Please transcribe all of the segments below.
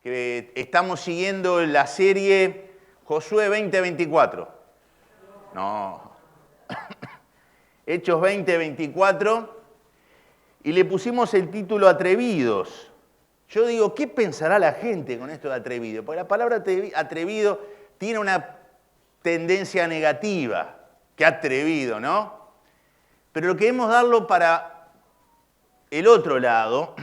que estamos siguiendo la serie Josué 20-24. No. Hechos 20-24. Y le pusimos el título Atrevidos. Yo digo, ¿qué pensará la gente con esto de atrevido? Porque la palabra atrevido tiene una tendencia negativa. Qué atrevido, ¿no? Pero lo queremos darlo para el otro lado.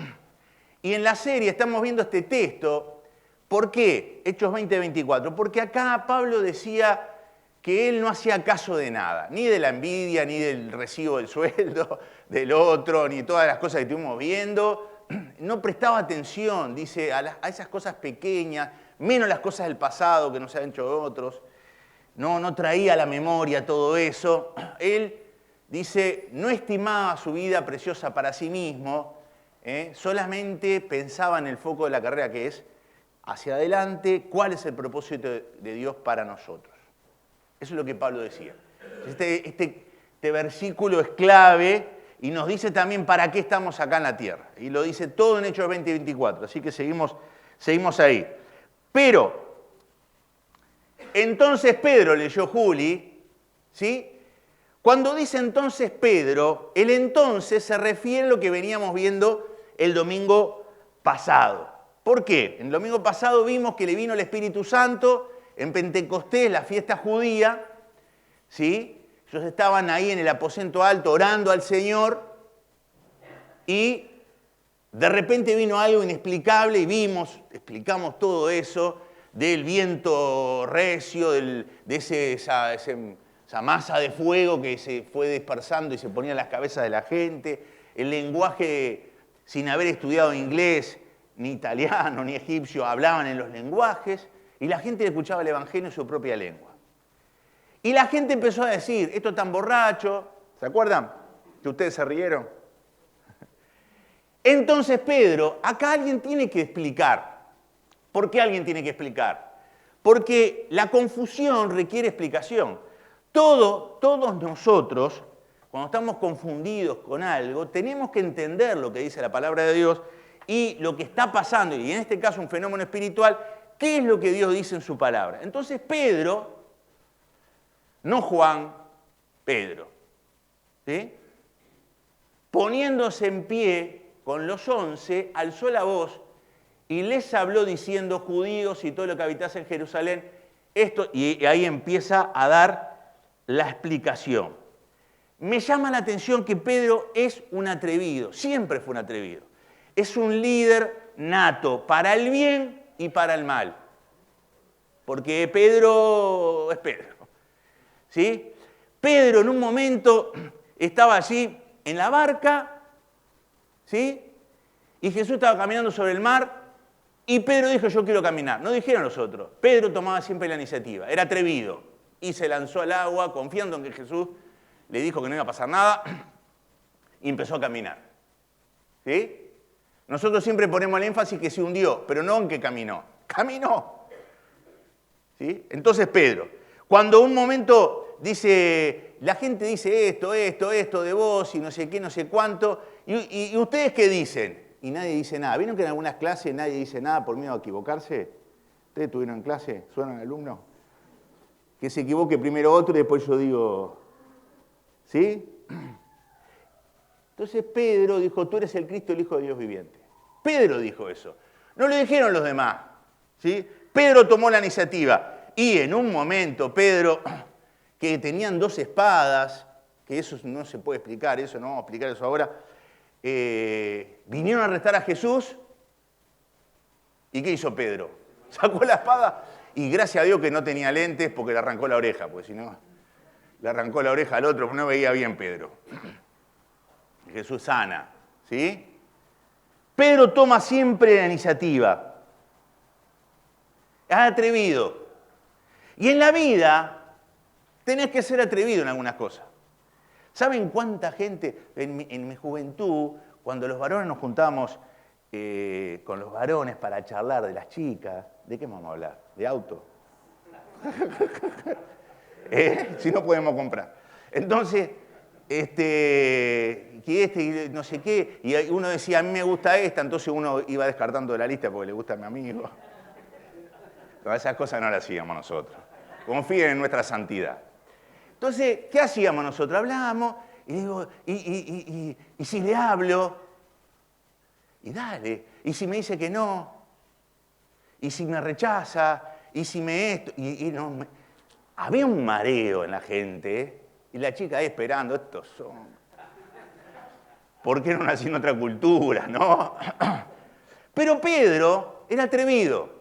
Y en la serie estamos viendo este texto. ¿Por qué? Hechos 20-24. Porque acá Pablo decía que él no hacía caso de nada. Ni de la envidia, ni del recibo del sueldo del otro, ni todas las cosas que estuvimos viendo. No prestaba atención, dice, a esas cosas pequeñas, menos las cosas del pasado que nos han hecho otros. No traía a la memoria todo eso. Él, dice, no estimaba su vida preciosa para sí mismo, solamente pensaba en el foco de la carrera que es hacia adelante, cuál es el propósito de Dios para nosotros. Eso es lo que Pablo decía. Este versículo es clave y nos dice también para qué estamos acá en la tierra. Y lo dice todo en Hechos 20-24, así que seguimos ahí. Pero, entonces Pedro, leyó Juli, ¿sí? Cuando dice entonces Pedro, el entonces se refiere a lo que veníamos viendo el domingo pasado. ¿Por qué? El domingo pasado vimos que le vino el Espíritu Santo en Pentecostés, la fiesta judía, ¿sí? Ellos estaban ahí en el aposento alto orando al Señor y de repente vino algo inexplicable y explicamos todo eso del viento recio, de esa masa de fuego que se fue dispersando y se ponía en las cabezas de la gente, el lenguaje sin haber estudiado inglés, ni italiano, ni egipcio, hablaban en los lenguajes y la gente escuchaba el Evangelio en su propia lengua. Y la gente empezó a decir, esto es tan borracho, ¿se acuerdan? Que ustedes se rieron. Entonces Pedro, acá alguien tiene que explicar. ¿Por qué alguien tiene que explicar? Porque la confusión requiere explicación. Todos nosotros, cuando estamos confundidos con algo, tenemos que entender lo que dice la palabra de Dios y lo que está pasando, y en este caso un fenómeno espiritual, ¿qué es lo que Dios dice en su palabra? Entonces Pedro, no Juan, Pedro, ¿sí? Poniéndose en pie con los 11, alzó la voz y les habló diciendo, judíos y todo lo que habitase en Jerusalén, esto, y ahí empieza a dar la explicación. Me llama la atención que Pedro es un atrevido, siempre fue un atrevido. Es un líder nato para el bien y para el mal. Porque Pedro es Pedro. ¿Sí? Pedro en un momento estaba allí en la barca, ¿sí? Y Jesús estaba caminando sobre el mar y Pedro dijo, yo quiero caminar. No dijeron los otros. Pedro tomaba siempre la iniciativa, era atrevido. Y se lanzó al agua confiando en que Jesús le dijo que no iba a pasar nada y empezó a caminar. ¿Sí? Nosotros siempre ponemos el énfasis que se hundió, pero no en que caminó. ¡Caminó! ¿Sí? Entonces Pedro, cuando un momento dice, la gente dice esto de vos y no sé qué, no sé cuánto, y ¿ustedes qué dicen? Y nadie dice nada. ¿Vieron que en algunas clases nadie dice nada por miedo a equivocarse? ¿Ustedes estuvieron en clase? ¿Suenan alumnos? Que se equivoque primero otro y después yo digo, ¿sí? Entonces Pedro dijo, tú eres el Cristo, el Hijo de Dios viviente. Pedro dijo eso. No lo dijeron los demás, ¿sí? Pedro tomó la iniciativa. Y en un momento, Pedro, que tenían 2 espadas, que eso no se puede explicar, eso no vamos a explicar eso ahora, vinieron a arrestar a Jesús. ¿Y qué hizo Pedro? Sacó la espada y gracias a Dios que no tenía lentes porque le arrancó la oreja, porque si no, le arrancó la oreja al otro, porque no veía bien Pedro. Jesús sana, ¿sí? Pedro toma siempre la iniciativa. Es atrevido. Y en la vida tenés que ser atrevido en algunas cosas. ¿Saben cuánta gente en mi juventud, cuando los varones nos juntábamos con los varones para charlar de las chicas, ¿de qué vamos a hablar? ¿De auto? Si no podemos comprar. Entonces, no sé qué, y uno decía, a mí me gusta esta, entonces uno iba descartando de la lista porque le gusta a mi amigo. Todas esas cosas no las hacíamos nosotros. Confíen en nuestra santidad. Entonces, ¿qué hacíamos nosotros? Hablábamos y digo, y si le hablo, y dale, y si me dice que no, y si me rechaza, y si me esto, y no me... Había un mareo en la gente, ¿eh? Y la chica ahí esperando, estos son... ¿Por qué no nací en otra cultura, no? Pero Pedro era atrevido.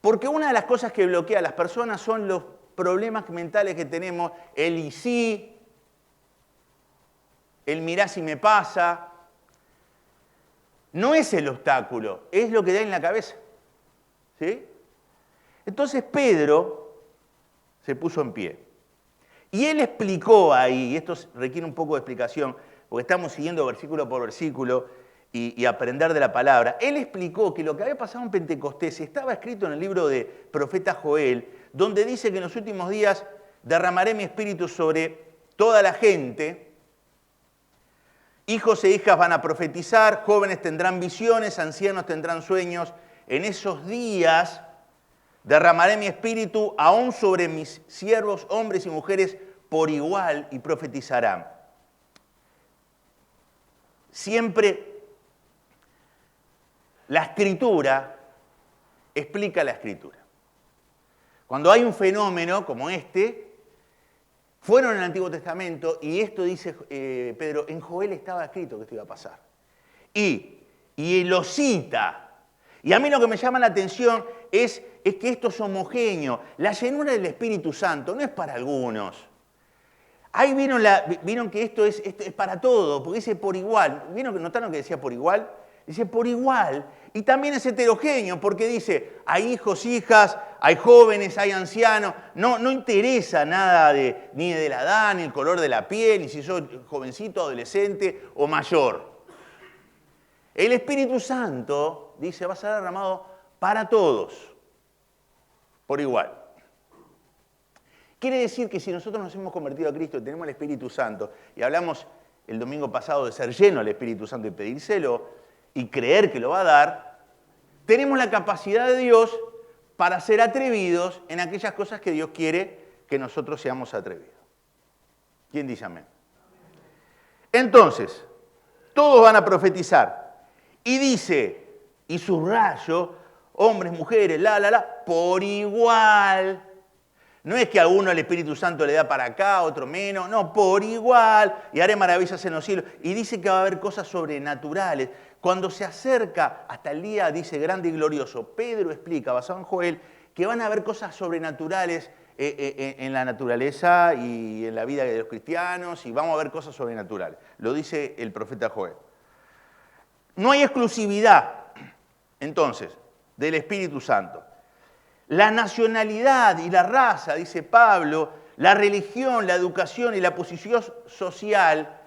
Porque una de las cosas que bloquea a las personas son los problemas mentales que tenemos, el y sí, el mirá si me pasa. No es el obstáculo, es lo que da en la cabeza. ¿Sí? Entonces Pedro se puso en pie. Y él explicó ahí, y esto requiere un poco de explicación, porque estamos siguiendo versículo por versículo y aprender de la palabra. Él explicó que lo que había pasado en Pentecostés estaba escrito en el libro de profeta Joel, donde dice que en los últimos días derramaré mi espíritu sobre toda la gente. Hijos e hijas van a profetizar, jóvenes tendrán visiones, ancianos tendrán sueños. En esos días derramaré mi espíritu aún sobre mis siervos, hombres y mujeres, por igual, y profetizarán. Siempre la Escritura explica la Escritura. Cuando hay un fenómeno como este, fueron en el Antiguo Testamento, y esto dice Pedro, en Joel estaba escrito que esto iba a pasar. Y lo cita. Y a mí lo que me llama la atención es que esto es homogéneo. La llenura del Espíritu Santo no es para algunos. Ahí vieron que esto es para todo, porque dice por igual. ¿Notaron que decía por igual? Dice por igual. Y también es heterogéneo, porque dice, hay hijos, hijas, hay jóvenes, hay ancianos. No interesa nada ni de la edad, ni el color de la piel, ni si soy jovencito, adolescente o mayor. El Espíritu Santo, dice, va a ser derramado para todos, por igual. Quiere decir que si nosotros nos hemos convertido a Cristo y tenemos el Espíritu Santo, y hablamos el domingo pasado de ser lleno del Espíritu Santo y pedírselo, y creer que lo va a dar, tenemos la capacidad de Dios para ser atrevidos en aquellas cosas que Dios quiere que nosotros seamos atrevidos. ¿Quién dice amén? Entonces, todos van a profetizar. Y dice, y subrayo, hombres, mujeres, por igual. No es que a uno el Espíritu Santo le da para acá, a otro menos, no, por igual. Y haré maravillas en los cielos. Y dice que va a haber cosas sobrenaturales. Cuando se acerca hasta el día, dice, grande y glorioso, Pedro explica, basado en Joel, que van a haber cosas sobrenaturales en la naturaleza y en la vida de los cristianos, y vamos a ver cosas sobrenaturales. Lo dice el profeta Joel. No hay exclusividad, entonces, del Espíritu Santo. La nacionalidad y la raza, dice Pablo, la religión, la educación y la posición social,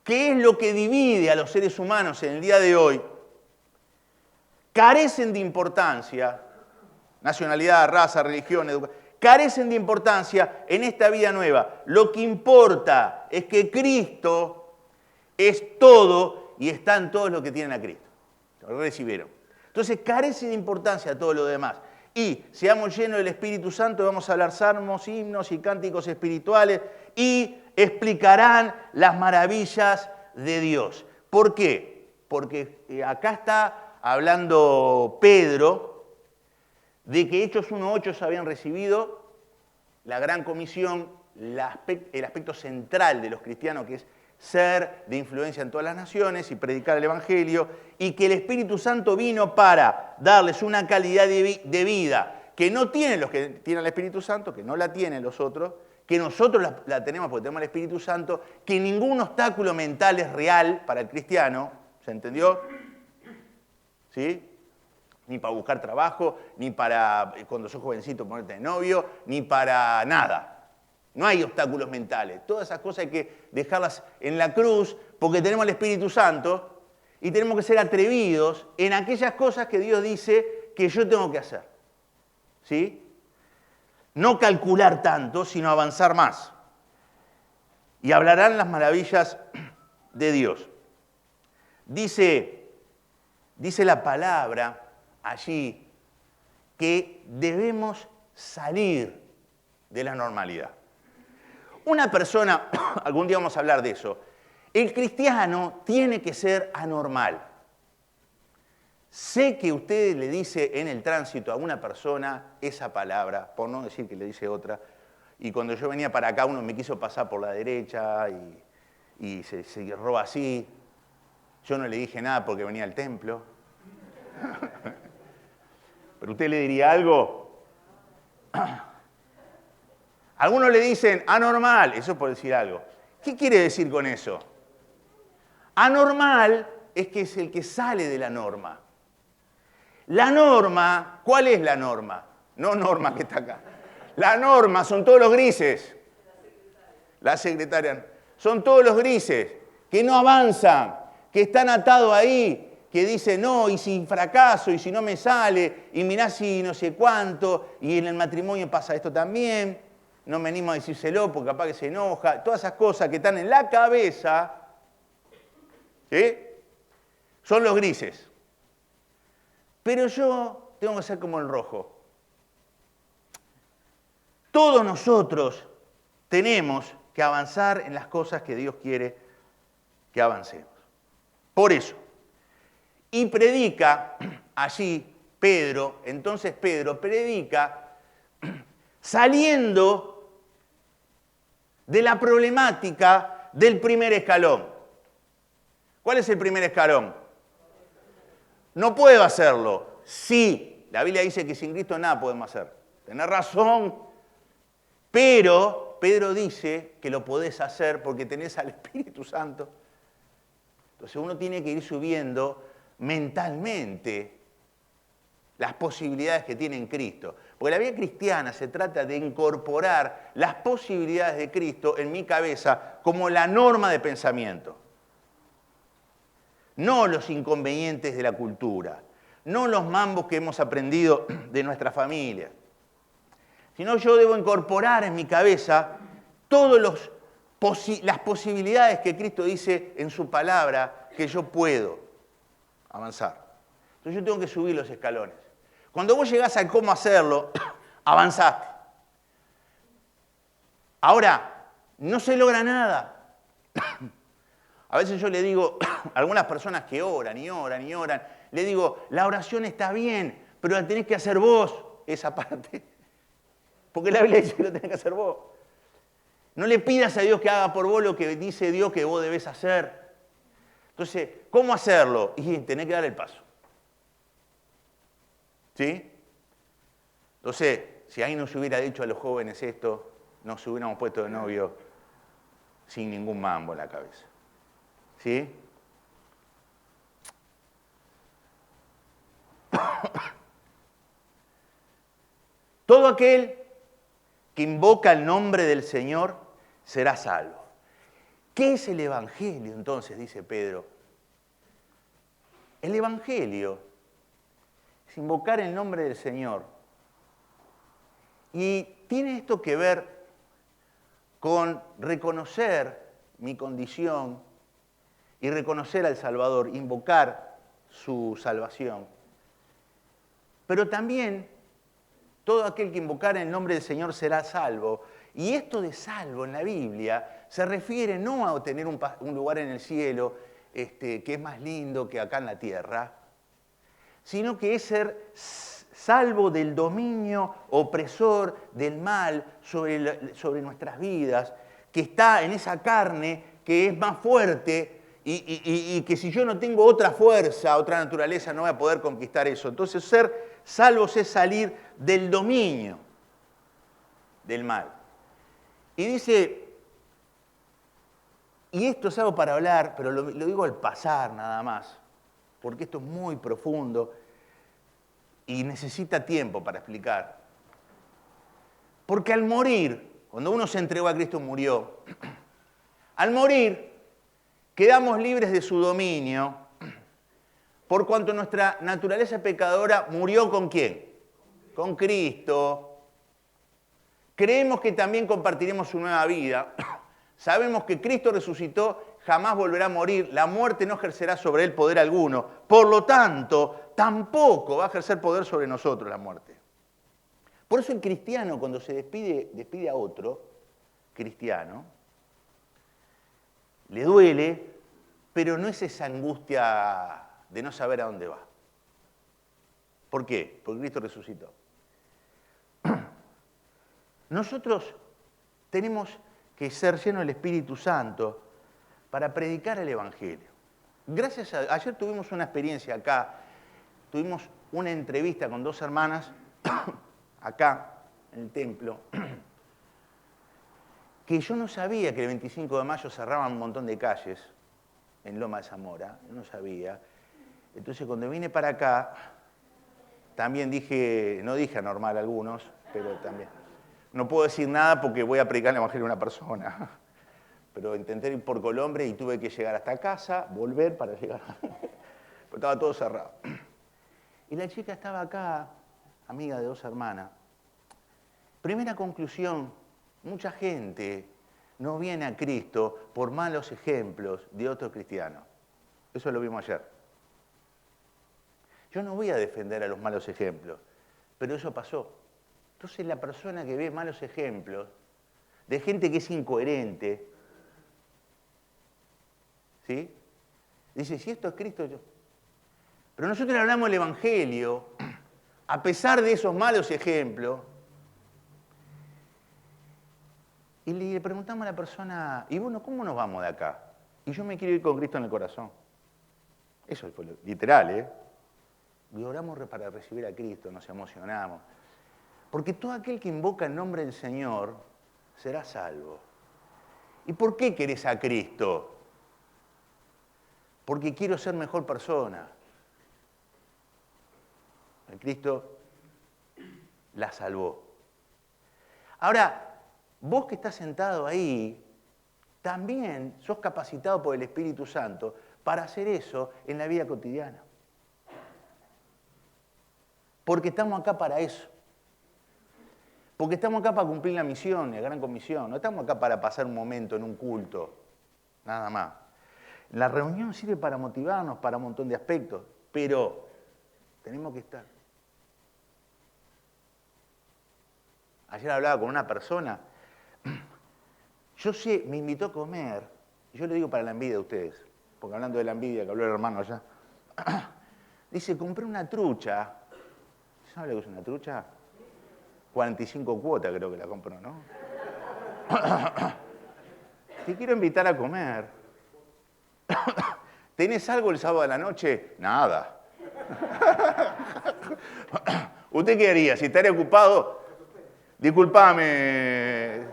que es lo que divide a los seres humanos en el día de hoy, carecen de importancia, nacionalidad, raza, religión, educación, carecen de importancia en esta vida nueva. Lo que importa es que Cristo es todo y están todos los que tienen a Cristo. Lo recibieron. Entonces carece de importancia todo lo demás. Y seamos llenos del Espíritu Santo, vamos a hablar salmos, himnos y cánticos espirituales y explicarán las maravillas de Dios. ¿Por qué? Porque acá está hablando Pedro de que Hechos 1:8 habían recibido la gran comisión, el aspecto central de los cristianos, que es ser de influencia en todas las naciones y predicar el Evangelio, y que el Espíritu Santo vino para darles una calidad de vida que no tienen los que tienen el Espíritu Santo, que no la tienen los otros, que nosotros la tenemos porque tenemos el Espíritu Santo, que ningún obstáculo mental es real para el cristiano, ¿se entendió? ¿Sí? Ni para buscar trabajo, ni para cuando sos jovencito ponerte de novio, ni para nada. No hay obstáculos mentales. Todas esas cosas hay que dejarlas en la cruz porque tenemos el Espíritu Santo y tenemos que ser atrevidos en aquellas cosas que Dios dice que yo tengo que hacer. ¿Sí? No calcular tanto, sino avanzar más. Y hablarán las maravillas de Dios. Dice la palabra allí que debemos salir de la normalidad. Una persona, algún día vamos a hablar de eso, el cristiano tiene que ser anormal. Sé que usted le dice en el tránsito a una persona esa palabra, por no decir que le dice otra, y cuando yo venía para acá uno me quiso pasar por la derecha y se cerró así. Yo no le dije nada porque venía al templo. ¿Pero usted le diría algo? Algunos le dicen anormal, eso es por decir algo. ¿Qué quiere decir con eso? Anormal es que es el que sale de la norma. La norma, ¿cuál es la norma? No norma que está acá. La norma son todos los grises. La secretaria. Son todos los grises que no avanzan, que están atados ahí, que dicen no, y si fracaso, y si no me sale, y mirá si no sé cuánto, y en el matrimonio pasa esto también, no me animo a decírselo porque capaz que se enoja, todas esas cosas que están en la cabeza, ¿sí? Son los grises. Pero yo tengo que ser como el rojo. Todos nosotros tenemos que avanzar en las cosas que Dios quiere que avancemos. Por eso. Y predica allí Pedro, entonces Pedro predica saliendo de la problemática del primer escalón. ¿Cuál es el primer escalón? No puedo hacerlo. Sí, la Biblia dice que sin Cristo nada podemos hacer. Tenés razón, pero Pedro dice que lo podés hacer porque tenés al Espíritu Santo. Entonces uno tiene que ir subiendo mentalmente las posibilidades que tiene en Cristo. Porque la vida cristiana se trata de incorporar las posibilidades de Cristo en mi cabeza como la norma de pensamiento. No los inconvenientes de la cultura, no los mambos que hemos aprendido de nuestra familia, sino yo debo incorporar en mi cabeza todas las posibilidades que Cristo dice en su palabra que yo puedo avanzar. Entonces yo tengo que subir los escalones. Cuando vos llegás a cómo hacerlo, avanzaste. Ahora, no se logra nada. A veces yo le digo a algunas personas que oran y oran y oran, le digo, la oración está bien, pero la tenés que hacer vos, esa parte. Porque la Biblia dice que lo tenés que hacer vos. No le pidas a Dios que haga por vos lo que dice Dios que vos debés hacer. Entonces, ¿cómo hacerlo? Y tenés que dar el paso. ¿Sí? Entonces, si ahí no se hubiera dicho a los jóvenes esto, nos hubiéramos puesto de novio sin ningún mambo en la cabeza. ¿Sí? Todo aquel que invoca el nombre del Señor será salvo. ¿Qué es el Evangelio entonces? Dice Pedro. El Evangelio es invocar el nombre del Señor. Y tiene esto que ver con reconocer mi condición y reconocer al Salvador, invocar su salvación. Pero también todo aquel que invocara el nombre del Señor será salvo. Y esto de salvo en la Biblia se refiere no a tener un lugar en el cielo que es más lindo que acá en la tierra, sino que es ser salvo del dominio opresor del mal sobre nuestras vidas, que está en esa carne que es más fuerte y que si yo no tengo otra fuerza, otra naturaleza, no voy a poder conquistar eso. Entonces ser salvos es salir del dominio del mal. Y dice, y esto es algo para hablar, pero lo digo al pasar nada más, porque esto es muy profundo y necesita tiempo para explicar. Porque al morir, cuando uno se entregó a Cristo murió, al morir quedamos libres de su dominio, por cuanto nuestra naturaleza pecadora murió ¿con quién? Con Cristo. Creemos que también compartiremos su nueva vida. Sabemos que Cristo resucitó, jamás volverá a morir, la muerte no ejercerá sobre él poder alguno. Por lo tanto, tampoco va a ejercer poder sobre nosotros la muerte. Por eso el cristiano, cuando se despide a otro cristiano, le duele, pero no es esa angustia de no saber a dónde va. ¿Por qué? Porque Cristo resucitó. Nosotros tenemos que ser llenos del Espíritu Santo para predicar el Evangelio. Ayer tuvimos una experiencia acá, tuvimos una entrevista con 2 hermanas, acá, en el templo, que yo no sabía que el 25 de mayo cerraban un montón de calles en Loma de Zamora, yo no sabía. Entonces cuando vine para acá, también no dije anormal algunos, pero también. No puedo decir nada porque voy a predicar el Evangelio a una persona. Pero intenté ir por Colombia y tuve que llegar hasta casa, volver para llegar. Pero estaba todo cerrado. Y la chica estaba acá, amiga de 2 hermanas. Primera conclusión, mucha gente no viene a Cristo por malos ejemplos de otros cristianos. Eso lo vimos ayer. Yo no voy a defender a los malos ejemplos, pero eso pasó. Entonces la persona que ve malos ejemplos de gente que es incoherente, ¿sí? Dice, si esto es Cristo, yo... Pero nosotros le hablamos del Evangelio, a pesar de esos malos ejemplos, y le preguntamos a la persona, y bueno, ¿cómo nos vamos de acá? Y yo me quiero ir con Cristo en el corazón. Eso fue literal, ¿eh? Y oramos para recibir a Cristo, nos emocionamos. Porque todo aquel que invoca el nombre del Señor será salvo. ¿Y por qué querés a Cristo? Porque quiero ser mejor persona. El Cristo la salvó. Ahora, vos que estás sentado ahí, también sos capacitado por el Espíritu Santo para hacer eso en la vida cotidiana. Porque estamos acá para eso. Porque estamos acá para cumplir la misión, la gran comisión. No estamos acá para pasar un momento en un culto, nada más. La reunión sirve para motivarnos, para un montón de aspectos, pero tenemos que estar. Ayer hablaba con una persona, yo sé, me invitó a comer, yo le digo para la envidia de ustedes, porque hablando de la envidia, que habló el hermano allá, dice, compré una trucha. ¿Sabe lo que es una trucha? 45 cuotas creo que la compró, ¿no? Te quiero invitar a comer. ¿Tenés algo el sábado de la noche? Nada. ¿Usted qué haría? Si estaría ocupado, disculpame,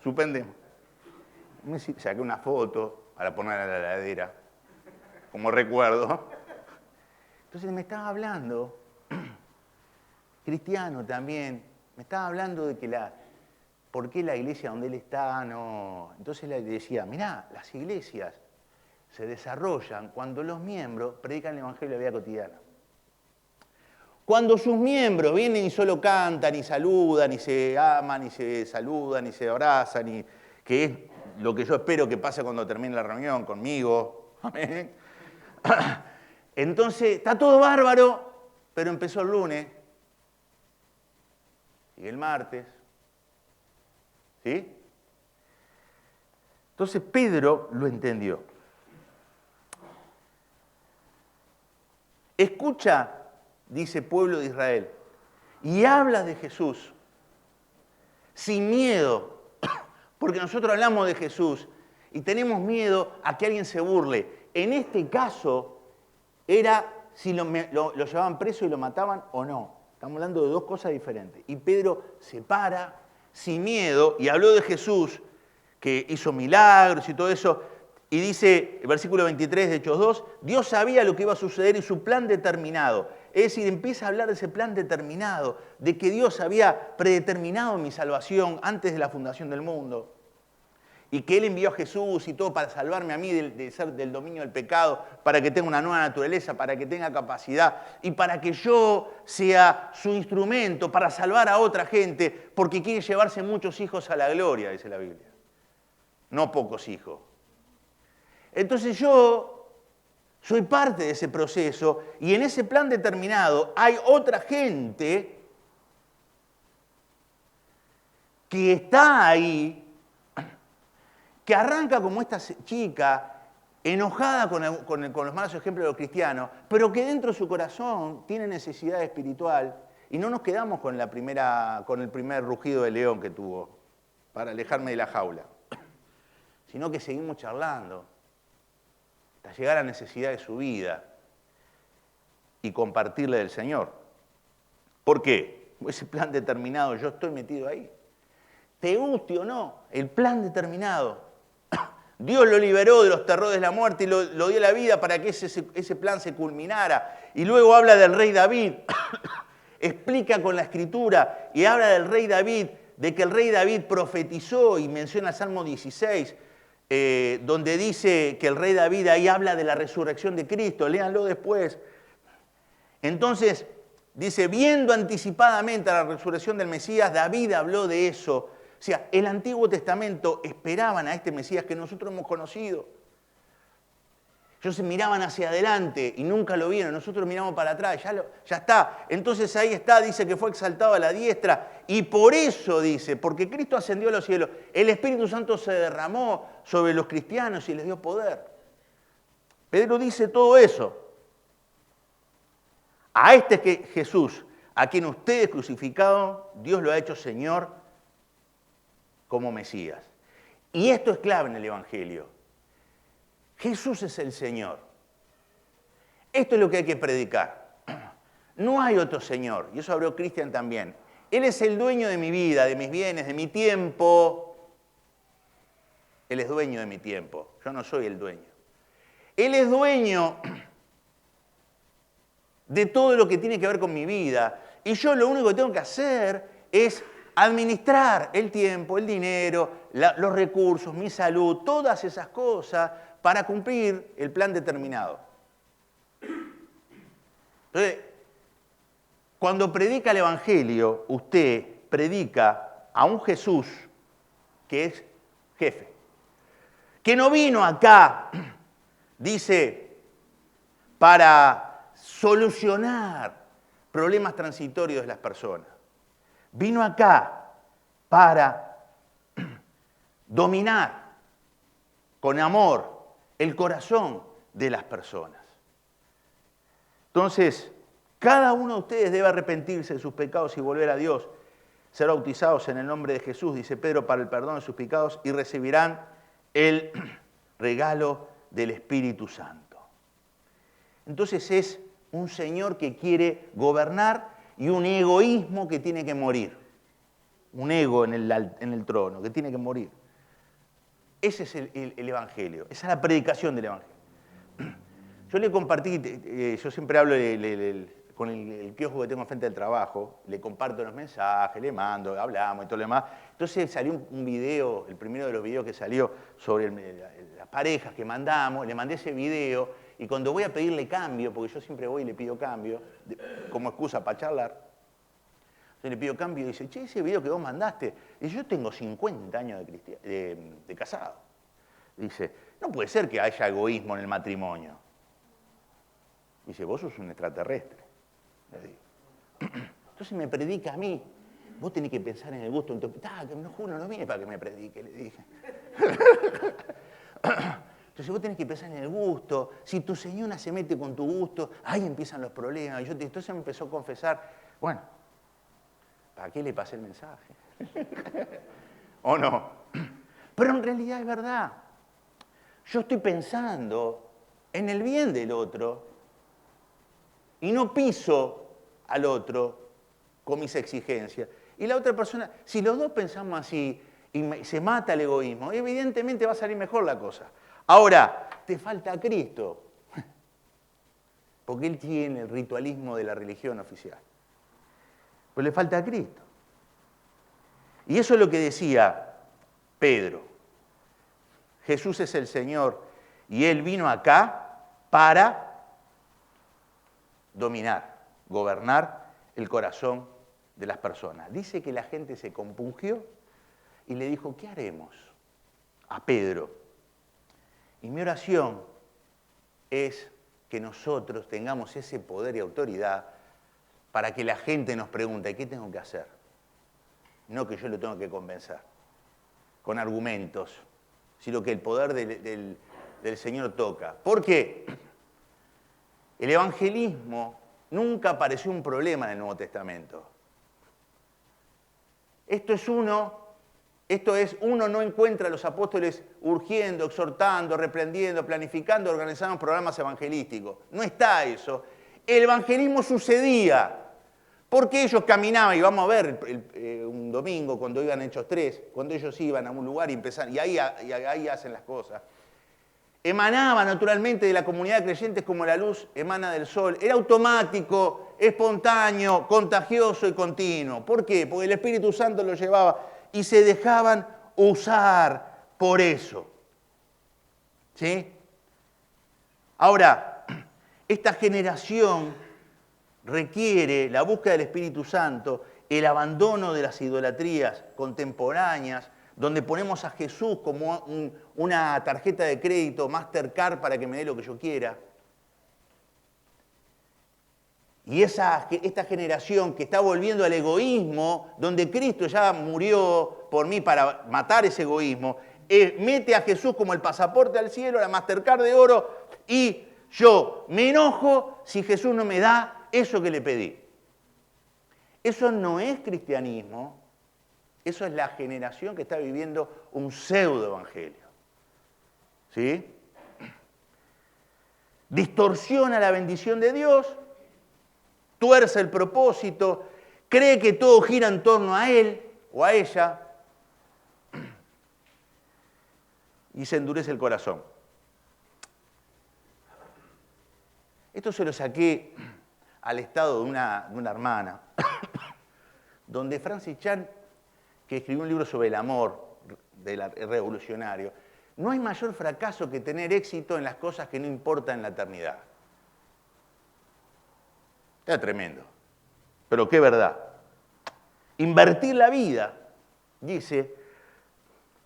suspendemos. Saqué una foto para ponerla en la heladera, como recuerdo. Entonces me estaba hablando, cristiano también, me estaba hablando de que por qué la iglesia donde él está no... Entonces le decía, mirá, las iglesias se desarrollan cuando los miembros predican el Evangelio de la vida cotidiana. Cuando sus miembros vienen y solo cantan, y saludan, y se aman, y se saludan, y se abrazan, y que es lo que yo espero que pase cuando termine la reunión conmigo. Amén. Entonces, está todo bárbaro, pero empezó el lunes. Y el martes, ¿sí? Entonces Pedro lo entendió. Escucha, dice pueblo de Israel, y habla de Jesús sin miedo, porque nosotros hablamos de Jesús y tenemos miedo a que alguien se burle. En este caso era si lo llevaban preso y lo mataban o no. Estamos hablando de 2 cosas diferentes. Y Pedro se para sin miedo y habló de Jesús, que hizo milagros y todo eso. Y dice, el versículo 23 de Hechos 2, Dios sabía lo que iba a suceder y su plan determinado. Es decir, empieza a hablar de ese plan determinado, de que Dios había predeterminado mi salvación antes de la fundación del mundo. Y que Él envió a Jesús y todo para salvarme a mí del dominio del pecado, para que tenga una nueva naturaleza, para que tenga capacidad y para que yo sea su instrumento para salvar a otra gente, porque quiere llevarse muchos hijos a la gloria, dice la Biblia. No pocos hijos. Entonces yo soy parte de ese proceso y en ese plan determinado hay otra gente que está ahí, que arranca como esta chica, enojada con los malos ejemplos de los cristianos, pero que dentro de su corazón tiene necesidad espiritual, y no nos quedamos con el primer rugido de león que tuvo, para alejarme de la jaula, sino que seguimos charlando, hasta llegar a la necesidad de su vida, y compartirle del Señor. ¿Por qué? Ese plan determinado, yo estoy metido ahí. Te guste o no, el plan determinado. Dios lo liberó de los terrores de la muerte y lo dio la vida para que ese plan se culminara. Y luego habla del rey David, explica con la escritura y habla del rey David, de que el rey David profetizó y menciona el Salmo 16, donde dice que el rey David ahí habla de la resurrección de Cristo, léanlo después. Entonces, dice, viendo anticipadamente a la resurrección del Mesías, David habló de eso. O sea, el Antiguo Testamento esperaban a este Mesías que nosotros hemos conocido. Ellos se miraban hacia adelante y nunca lo vieron. Nosotros miramos para atrás, ya está. Entonces ahí está, dice que fue exaltado a la diestra. Y por eso dice, porque Cristo ascendió a los cielos, el Espíritu Santo se derramó sobre los cristianos y les dio poder. Pedro dice todo eso. A este que Jesús, a quien ustedes crucificaron, Dios lo ha hecho Señor como Mesías. Y esto es clave en el Evangelio. Jesús es el Señor. Esto es lo que hay que predicar. No hay otro Señor, y eso habló Cristian también. Él es el dueño de mi vida, de mis bienes, de mi tiempo. Él es dueño de mi tiempo, yo no soy el dueño. Él es dueño de todo lo que tiene que ver con mi vida. Y yo lo único que tengo que hacer es administrar el tiempo, el dinero, los recursos, mi salud, todas esas cosas para cumplir el plan determinado. Entonces, cuando predica el Evangelio, usted predica a un Jesús que es jefe, que no vino acá, dice, para solucionar problemas transitorios de las personas. Vino acá para dominar con amor el corazón de las personas. Entonces, cada uno de ustedes debe arrepentirse de sus pecados y volver a Dios, ser bautizados en el nombre de Jesús, dice Pedro, para el perdón de sus pecados y recibirán el regalo del Espíritu Santo. Entonces es un Señor que quiere gobernar y un egoísmo que tiene que morir. Un ego en el trono que tiene que morir. Ese es el Evangelio, esa es la predicación del Evangelio. Yo le compartí, yo siempre hablo con el kiosco que tengo enfrente del trabajo, le comparto los mensajes, le mando, hablamos y todo lo demás. Entonces salió un video, el primero de los videos que salió sobre las parejas que mandamos, le mandé ese video y cuando voy a pedirle cambio, porque yo siempre voy y le pido cambio, como excusa para charlar, entonces le pido cambio y dice, che, ese video que vos mandaste, y yo tengo 50 años de casado. Dice, no puede ser que haya egoísmo en el matrimonio. Dice, vos sos un extraterrestre. Le digo. Entonces me predica a mí. Vos tenés que pensar en el gusto. No viene para que me predique, le dije. Entonces vos tenés que pensar en el gusto. Si tu señora se mete con tu gusto, ahí empiezan los problemas. Entonces me empezó a confesar, bueno, ¿para qué le pasé el mensaje? ¿O no? Pero en realidad es verdad. Yo estoy pensando en el bien del otro y no piso al otro con mis exigencias. Y la otra persona, si los dos pensamos así y se mata el egoísmo, evidentemente va a salir mejor la cosa. Ahora, te falta Cristo, porque Él tiene el ritualismo de la religión oficial. Pues le falta a Cristo. Y eso es lo que decía Pedro. Jesús es el Señor y Él vino acá para dominar, gobernar el corazón de las personas. Dice que la gente se compungió y le dijo, ¿qué haremos? A Pedro. Y mi oración es que nosotros tengamos ese poder y autoridad para que la gente nos pregunte, ¿qué tengo que hacer? no que yo lo tengo que convencer con argumentos, sino que el poder del Señor toca. ¿Por qué? El evangelismo nunca pareció un problema en el Nuevo Testamento. Esto es, uno no encuentra a los apóstoles urgiendo, exhortando, reprendiendo, planificando, organizando programas evangelísticos. No está eso. El evangelismo sucedía. Porque ellos caminaban, y vamos a ver un domingo cuando iban Hechos 3, cuando ellos iban a un lugar y empezaban, y ahí hacen las cosas. Emanaba naturalmente de la comunidad de creyentes como la luz emana del sol. Era automático, espontáneo, contagioso y continuo. ¿Por qué? Porque el Espíritu Santo los llevaba y se dejaban usar por eso. ¿Sí? Ahora, esta generación requiere la búsqueda del Espíritu Santo, el abandono de las idolatrías contemporáneas, donde ponemos a Jesús como una tarjeta de crédito, Mastercard, para que me dé lo que yo quiera. Y esta generación que está volviendo al egoísmo, donde Cristo ya murió por mí para matar ese egoísmo, mete a Jesús como el pasaporte al cielo, la Mastercard de oro, y yo me enojo si Jesús no me da eso que le pedí. Eso no es cristianismo. Eso es la generación que está viviendo un pseudo-evangelio. ¿Sí? Distorsiona la bendición de Dios, tuerce el propósito, cree que todo gira en torno a él o a ella y se endurece el corazón. Esto se lo saqué al estado de una hermana, donde Francis Chan, que escribió un libro sobre el amor revolucionario, no hay mayor fracaso que tener éxito en las cosas que no importan en la eternidad. Era tremendo, pero qué verdad. Invertir la vida, dice,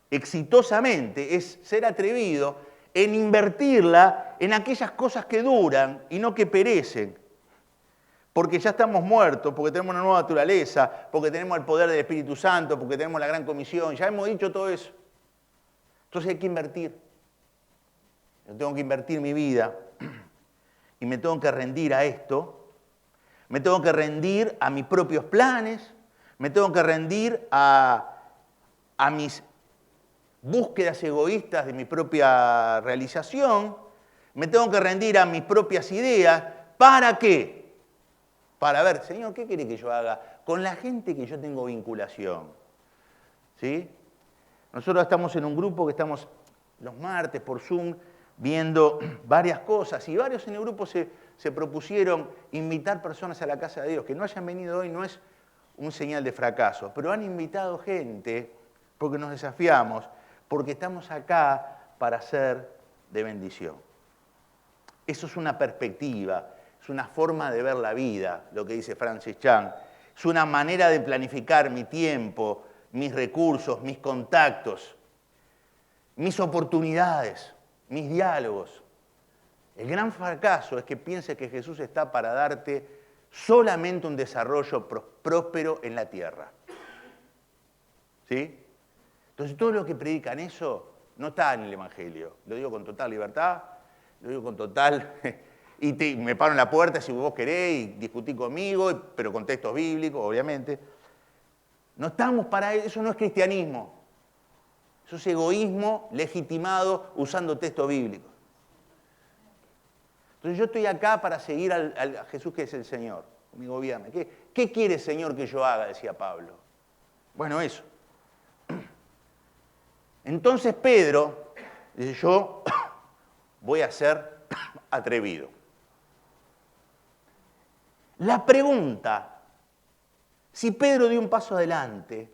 exitosamente, es ser atrevido en invertirla en aquellas cosas que duran y no que perecen. Porque ya estamos muertos, porque tenemos una nueva naturaleza, porque tenemos el poder del Espíritu Santo, porque tenemos la gran comisión, ya hemos dicho todo eso. Entonces hay que invertir. Yo tengo que invertir mi vida y me tengo que rendir a esto, me tengo que rendir a mis propios planes, me tengo que rendir a mis búsquedas egoístas de mi propia realización, me tengo que rendir a mis propias ideas. ¿Para qué? Para ver, Señor, ¿qué quiere que yo haga con la gente que yo tengo vinculación? ¿Sí? Nosotros estamos en un grupo que estamos los martes por Zoom viendo varias cosas y varios en el grupo se propusieron invitar personas a la casa de Dios. Que no hayan venido hoy no es un señal de fracaso, pero han invitado gente porque nos desafiamos, porque estamos acá para ser de bendición. Eso es una perspectiva. Es una forma de ver la vida, lo que dice Francis Chan. Es una manera de planificar mi tiempo, mis recursos, mis contactos, mis oportunidades, mis diálogos. El gran fracaso es que pienses que Jesús está para darte solamente un desarrollo próspero en la tierra. ¿Sí? Entonces todo lo que predican eso no está en el Evangelio. Lo digo con total libertad, lo digo con total... Y me paro en la puerta si vos querés y discutí conmigo, pero con textos bíblicos, obviamente. No estamos para eso, eso no es cristianismo. Eso es egoísmo legitimado usando textos bíblicos. Entonces yo estoy acá para seguir a Jesús que es el Señor, mi gobierno. ¿Qué quiere Señor que yo haga? Decía Pablo. Bueno, eso. Entonces Pedro dice, yo voy a ser atrevido. La pregunta, si Pedro dio un paso adelante,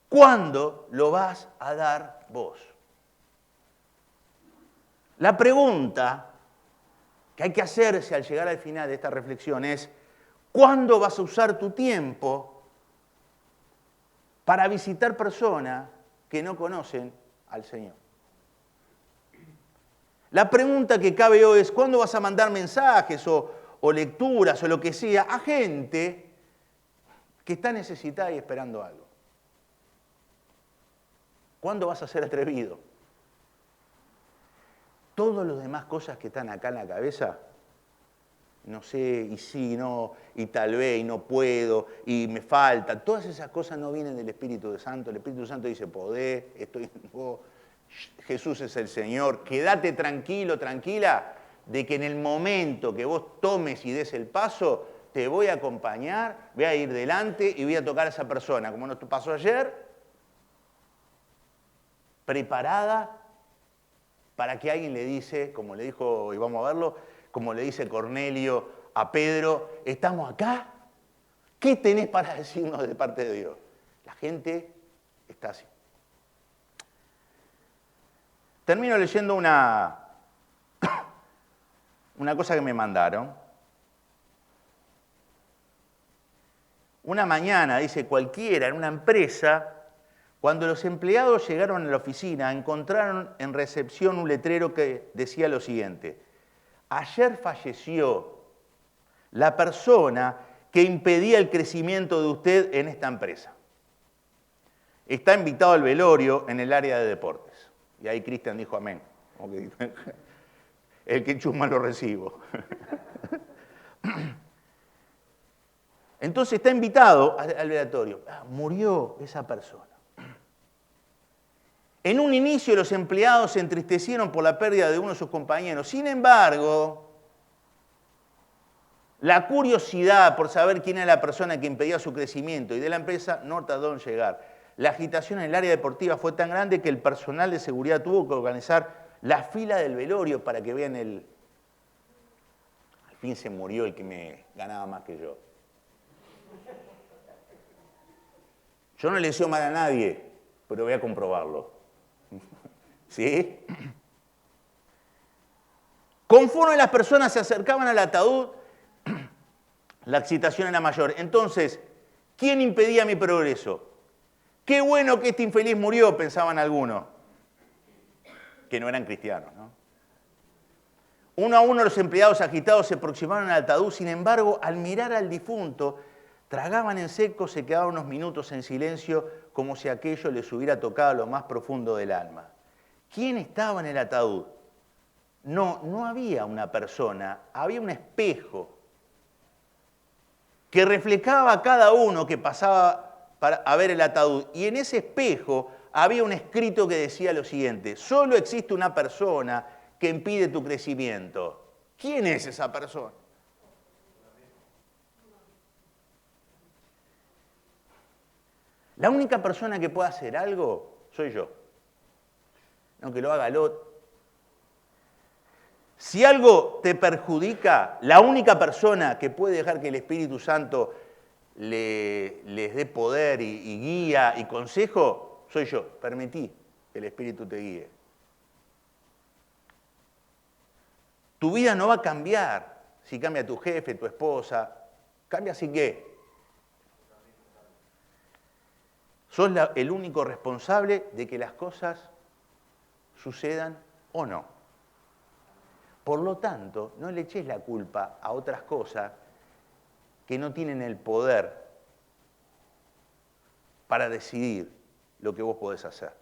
¿cuándo lo vas a dar vos? La pregunta que hay que hacerse al llegar al final de esta reflexión es, ¿cuándo vas a usar tu tiempo para visitar personas que no conocen al Señor? La pregunta que cabe hoy es, ¿cuándo vas a mandar mensajes o lecturas o lo que sea a gente que está necesitada y esperando algo. ¿Cuándo vas a ser atrevido? Todas las demás cosas que están acá en la cabeza, no sé, y sí, no, y tal vez, y no puedo, y me falta, todas esas cosas no vienen del Espíritu Santo. El Espíritu Santo dice, podés, estoy en vos, Jesús es el Señor, quédate tranquilo, tranquila, de que en el momento que vos tomes y des el paso, te voy a acompañar, voy a ir delante y voy a tocar a esa persona, como nos pasó ayer, preparada para que alguien le dice, como le dijo, y vamos a verlo, como le dice Cornelio a Pedro, ¿estamos acá? ¿Qué tenés para decirnos de parte de Dios? La gente está así. Termino leyendo una cosa que me mandaron. Una mañana, dice cualquiera, en una empresa, cuando los empleados llegaron a la oficina, encontraron en recepción un letrero que decía lo siguiente: ayer falleció la persona que impedía el crecimiento de usted en esta empresa. Está invitado al velorio en el área de deportes. Y ahí Cristian dijo amén. El que chusma lo recibo. Entonces está invitado al velatorio. Murió esa persona. En un inicio los empleados se entristecieron por la pérdida de uno de sus compañeros. Sin embargo, la curiosidad por saber quién era la persona que impedía su crecimiento y de la empresa no tardó en llegar. La agitación en el área deportiva fue tan grande que el personal de seguridad tuvo que organizar la fila del velorio para que vean el... Al fin se murió el que me ganaba más que yo. Yo no le deseo mal a nadie, pero voy a comprobarlo. ¿Sí? Conforme las personas se acercaban al ataúd, la excitación era mayor. Entonces, ¿quién impedía mi progreso? Qué bueno que este infeliz murió, pensaban algunos, que no eran cristianos, ¿no? Uno a uno los empleados agitados se aproximaron al ataúd, sin embargo, al mirar al difunto, tragaban en seco, se quedaban unos minutos en silencio, como si aquello les hubiera tocado lo más profundo del alma. ¿Quién estaba en el ataúd? No había una persona, había un espejo que reflejaba a cada uno que pasaba a ver el ataúd. Y en ese espejo había un escrito que decía lo siguiente: solo existe una persona que impide tu crecimiento. ¿Quién es esa persona? La única persona que puede hacer algo soy yo. Aunque lo haga el otro. Si algo te perjudica, la única persona que puede dejar que el Espíritu Santo les dé poder y guía y consejo, soy yo. Permití que el Espíritu te guíe. Tu vida no va a cambiar si cambia tu jefe, tu esposa. Cambia si qué. Sos el único responsable de que las cosas sucedan o no. Por lo tanto, no le eches la culpa a otras cosas que no tienen el poder para decidir lo que vos podés hacer.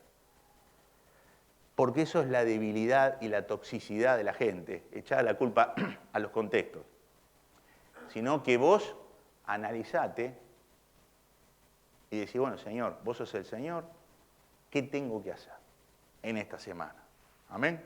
Porque eso es la debilidad y la toxicidad de la gente, echar la culpa a los contextos. Sino que vos analizate y decís, bueno, Señor, vos sos el Señor, ¿qué tengo que hacer en esta semana? Amén.